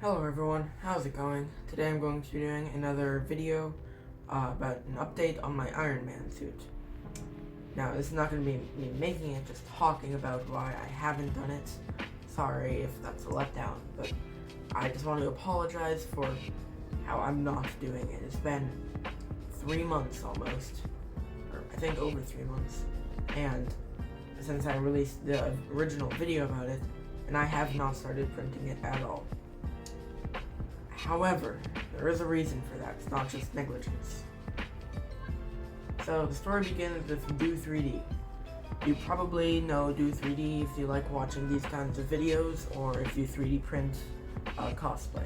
Hello everyone, how's it going? Today I'm going to be doing another video about an update on my Iron Man suit. Now this is not going to be me making it, just talking about why I haven't done it. Sorry if that's a letdown, but I just want to apologize for how I'm not doing it. It's been 3 months almost, or I think over 3 months, and since I released the original video about it, and I have not started printing it at all. However, there is a reason for that. It's not just negligence. So the story begins with Do 3D. You probably know Do 3D if you like watching these kinds of videos or if you 3D print cosplay.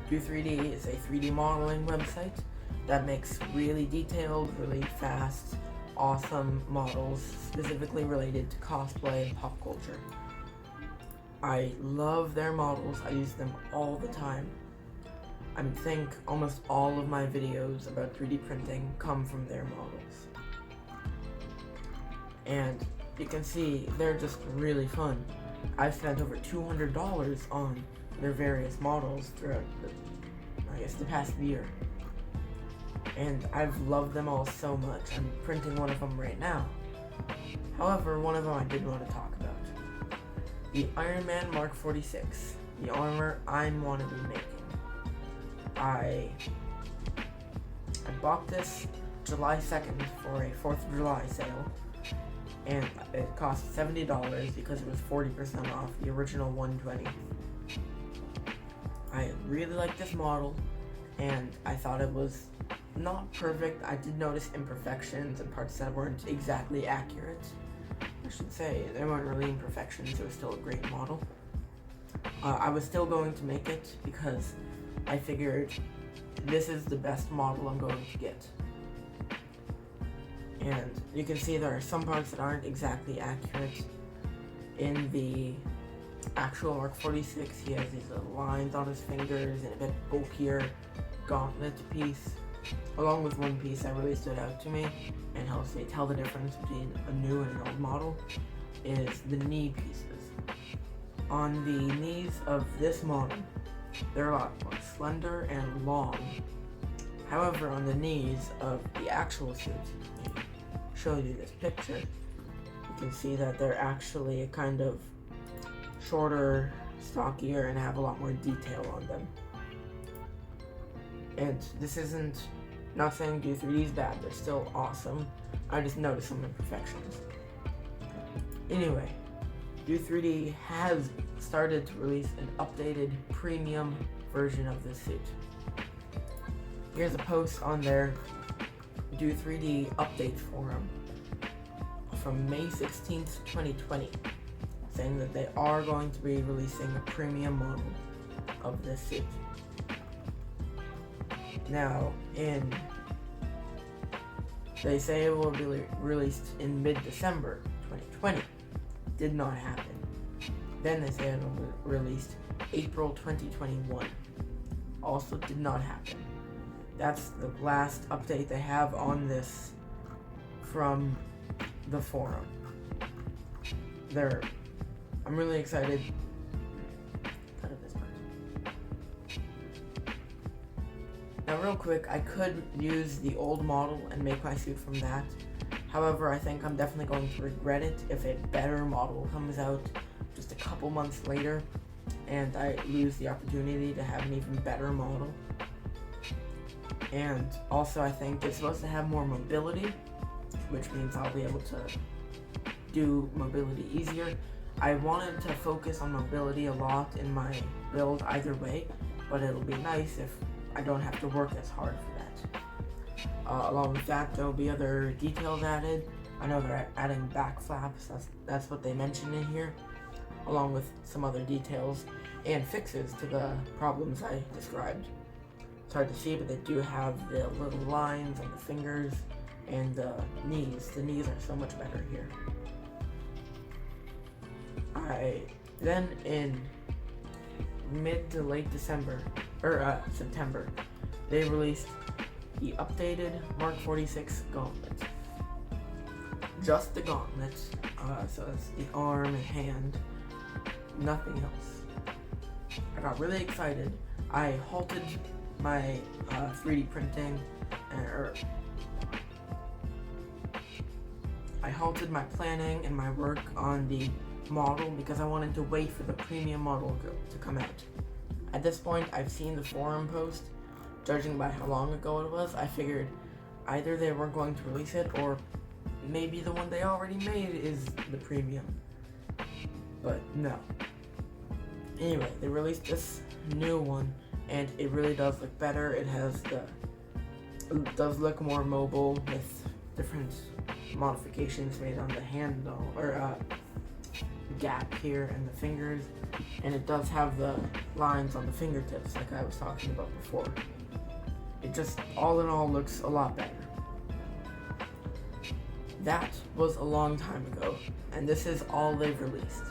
Do 3D is a 3D modeling website that makes really detailed, really fast, awesome models specifically related to cosplay and pop culture. I love their models. I use them all the time. I think almost all of my videos about 3D printing come from their models. And you can see they're just really fun. I've spent over $200 on their various models throughout the past year. And I've loved them all so much. I'm printing one of them right now. However, one of them I did want to talk about. The Iron Man Mark 46, the armor I'm want to be making. I bought this July 2nd for a 4th of July sale, and it cost $70 because it was 40% off the original $120. I really like this model, and I thought it was not perfect. I did notice imperfections and parts that weren't exactly accurate. I should say, there weren't really imperfections, it was still a great model. I was still going to make it because I figured this is the best model I'm going to get. And you can see there are some parts that aren't exactly accurate. In the actual Mark 46, he has these little lines on his fingers and a bit bulkier gauntlet piece. Along with one piece that really stood out to me and helps me tell the difference between a new and an old model is the knee pieces. On the knees of this model, they're a lot more slender and long. However, on the knees of the actual suit, I'll show you this picture, you can see that they're actually kind of shorter, stockier, and have a lot more detail on them. And this isn't, not saying Do 3D is bad, they're still awesome. I just noticed some imperfections. Anyway, Do 3D has started to release an updated premium version of this suit. Here's a post on their Do 3D update forum from May 16th, 2020, saying that they are going to be releasing a premium model of this suit. Now, they say it will be released in mid-December 2020. Did not happen. Then they say it will be released April 2021. Also did not happen. That's the last update they have on this from the forum. I'm really excited. Now real quick, I could use the old model and make my suit from that. However, I think I'm definitely going to regret it if a better model comes out just a couple months later and I lose the opportunity to have an even better model. And also I think it's supposed to have more mobility, which means I'll be able to do mobility easier. I wanted to focus on mobility a lot in my build either way, but it'll be nice if I don't have to work as hard for that. Along with that, there'll be other details added. I know they're adding back flaps, that's what they mentioned in here, along with some other details and fixes to the problems I described. It's hard to see, but they do have the little lines on the fingers and the knees. The knees are so much better here. Then in mid to late September, they released the updated Mark 46 gauntlet. Just the gauntlet, so that's the arm and hand, nothing else. I got really excited. I halted my 3D printing, I halted my planning and my work on the model because I wanted to wait for the premium model to come out. At this point, I've seen the forum post. Judging by how long ago it was, I figured either they weren't going to release it, or maybe the one they already made is the premium. But no. Anyway, they released this new one, and it really does look better. It does look more mobile with different modifications made on the handle, or gap here and the fingers, and it does have the lines on the fingertips like I was talking about before. It just, all in all, looks a lot better. That was a long time ago, and this is all they've released.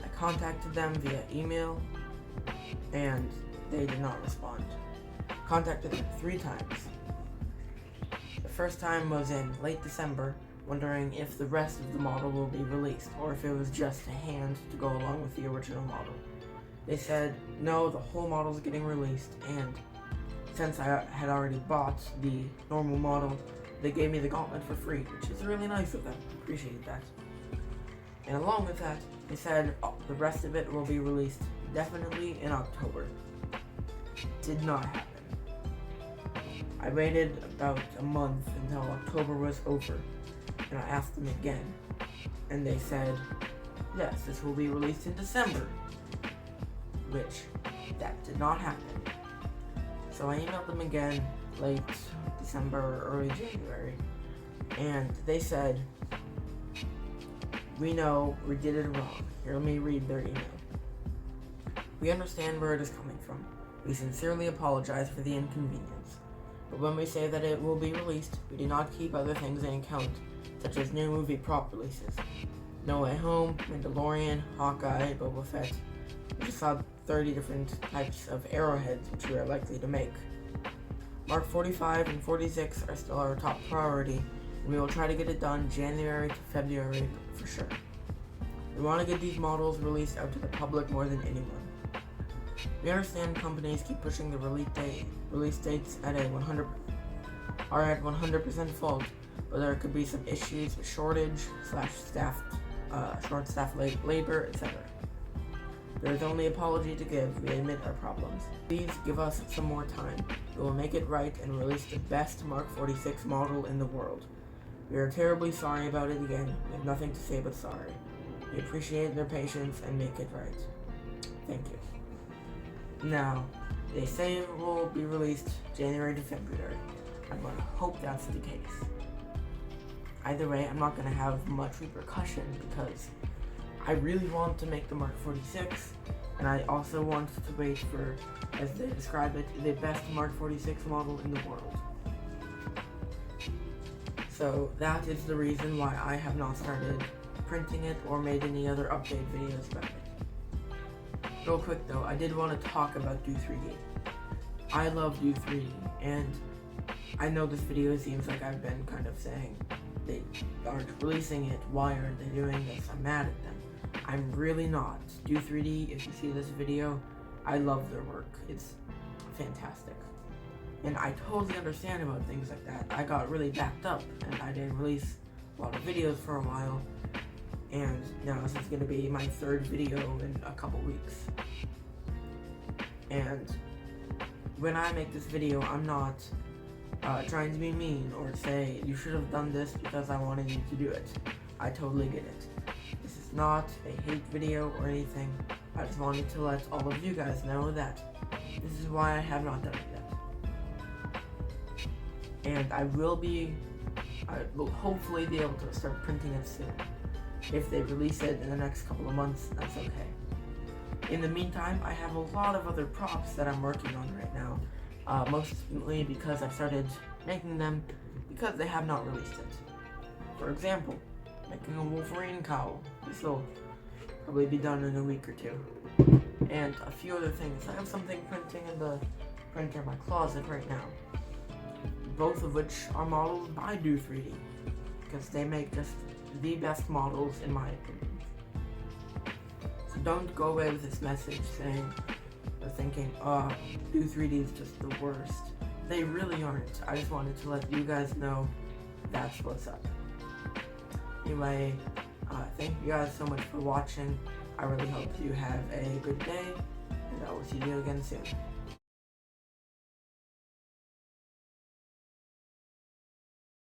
I contacted them via email, and they did not respond. Contacted them 3 times. The first time was in late December, wondering if the rest of the model will be released, or if it was just a hand to go along with the original model. They said, no, the whole model's getting released, and since I had already bought the normal model, they gave me the gauntlet for free, which is really nice of them. Appreciate that. And along with that, they said the rest of it will be released definitely in October. Did not happen. I waited about a month until October was over, and I asked them again, and they said, yes, this will be released in December, which that did not happen. So I emailed them again late December or early January, and they said, we know we did it wrong. Here, let me read their email. We understand where it is coming from. We sincerely apologize for the inconvenience. But when we say that it will be released, we do not keep other things in account, such as new movie prop releases. No Way Home, Mandalorian, Hawkeye, Boba Fett. We just saw 30 different types of arrowheads which we are likely to make. Mark 45 and 46 are still our top priority, and we will try to get it done January to February for sure. We want to get these models released out to the public more than anyone. We understand companies keep pushing the release dates at 100% fault, but there could be some issues with short staff labor, etc. There is only apology to give. We admit our problems. Please give us some more time. We will make it right and release the best Mark 46 model in the world. We are terribly sorry about it again. We have nothing to say but sorry. We appreciate their patience and make it right. Thank you. Now, they say it will be released January to February. I'm going to hope that's the case. Either way, I'm not going to have much repercussion because I really want to make the Mark 46, and I also want to wait for, as they describe it, the best Mark 46 model in the world. So that is the reason why I have not started printing it or made any other update videos about it. Real quick though, I did want to talk about Do 3D. I love Do 3D, and I know this video seems like I've been kind of saying they aren't releasing it, why aren't they doing this, I'm mad at them. I'm really not. Do 3D, if you see this video, I love their work. It's fantastic. And I totally understand about things like that. I got really backed up and I didn't release a lot of videos for a while. And now this is going to be my 3rd video in a couple weeks. And when I make this video, I'm not trying to be mean or say you should have done this because I wanted you to do it. I totally get it. This is not a hate video or anything. I just wanted to let all of you guys know that this is why I have not done it yet. And I will hopefully be able to start printing it soon. If they release it in the next couple of months, that's okay. In the meantime, I have a lot of other props that I'm working on right now. Mostly because I started making them because they have not released it. For example, making a Wolverine cowl. This will probably be done in a week or 2. And a few other things. I have something printing in the printer in my closet right now. Both of which are modeled by Do 3D. Because they make just the best models in my opinion. So don't go away with this message saying or thinking, oh, Do 3D is just the worst. They really aren't. I just wanted to let you guys know that's what's up. Anyway, thank you guys so much for watching. I really hope you have a good day, and I will see you again soon.